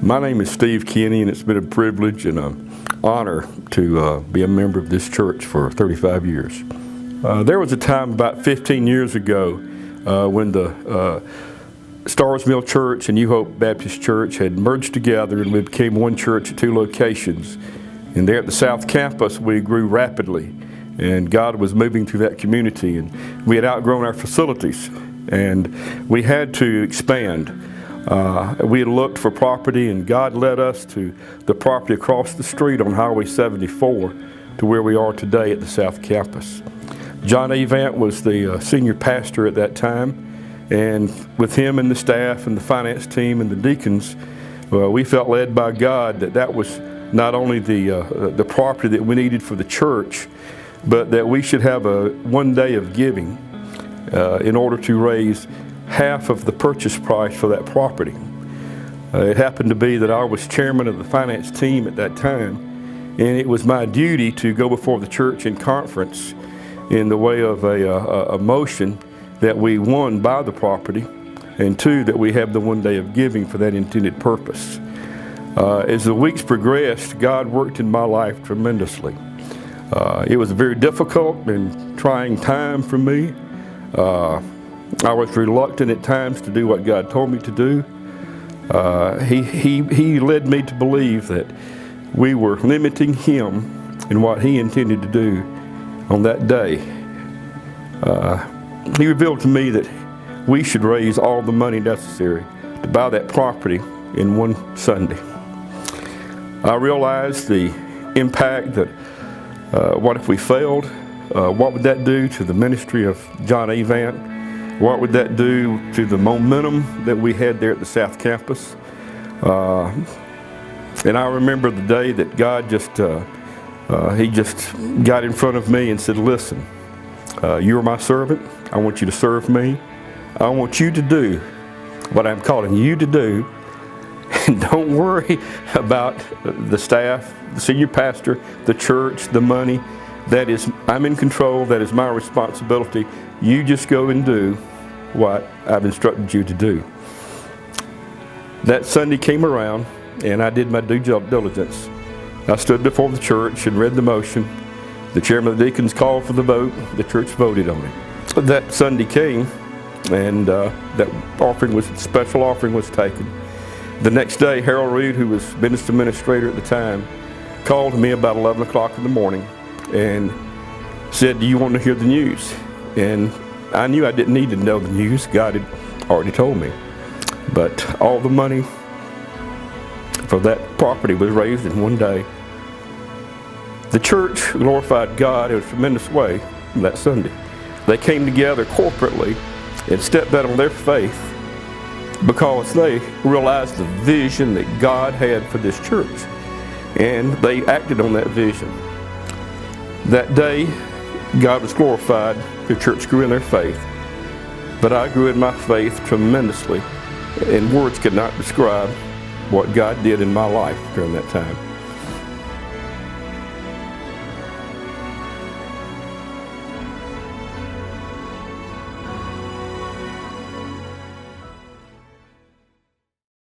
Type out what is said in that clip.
My name is Steve Kinney, and it's been a privilege and an honor to be a member of this church for 35 years. There was a time about 15 years ago when the Stars Mill Church and New Hope Baptist Church had merged together, and we became one church at two locations. And there at the South Campus, we grew rapidly, and God was moving through that community, and we had outgrown our facilities, and we had to expand. We had looked for property, and God led us to the property across the street on Highway 74 to where we are today at the South Campus. John Avant was the senior pastor at that time, and with him and the staff and the finance team and the deacons, we felt led by God that was not only the property that we needed for the church, but that we should have one day of giving in order to raise half of the purchase price for that property. It happened to be that I was chairman of the finance team at that time, and it was my duty to go before the church in conference in the way of a motion that we, one, buy the property, and two, that we have the one day of giving for that intended purpose. As the weeks progressed, God worked in my life tremendously. It was a very difficult and trying time for me. I was reluctant at times to do what God told me to do. He led me to believe that we were limiting Him in what He intended to do on that day. He revealed to me that we should raise all the money necessary to buy that property in one Sunday. I realized the impact that what if we failed? What would that do to the ministry of John Avant? What would that do to the momentum that we had there at the South Campus? And I remember the day that God He just got in front of me and said, listen, you're my servant. I want you to serve me. I want you to do what I'm calling you to do. And don't worry about the staff, the senior pastor, the church, the money. I'm in control. That is my responsibility. You just go and do what I've instructed you to do. That Sunday came around, and I did my due diligence. I stood before the church and read the motion. The chairman of the deacons called for the vote. The church voted on it. That Sunday came, and that special offering was taken. The next day, Harold Reed, who was minister administrator at the time, called me about 11 o'clock in the morning and said, do you want to hear the news? And I knew I didn't need to know the news. God had already told me. But all the money for that property was raised in one day. The church glorified God in a tremendous way that Sunday. They came together corporately and stepped out on their faith because they realized the vision that God had for this church. And they acted on that vision. That day, God was glorified. The church grew in their faith. But I grew in my faith tremendously, and words could not describe what God did in my life during that time.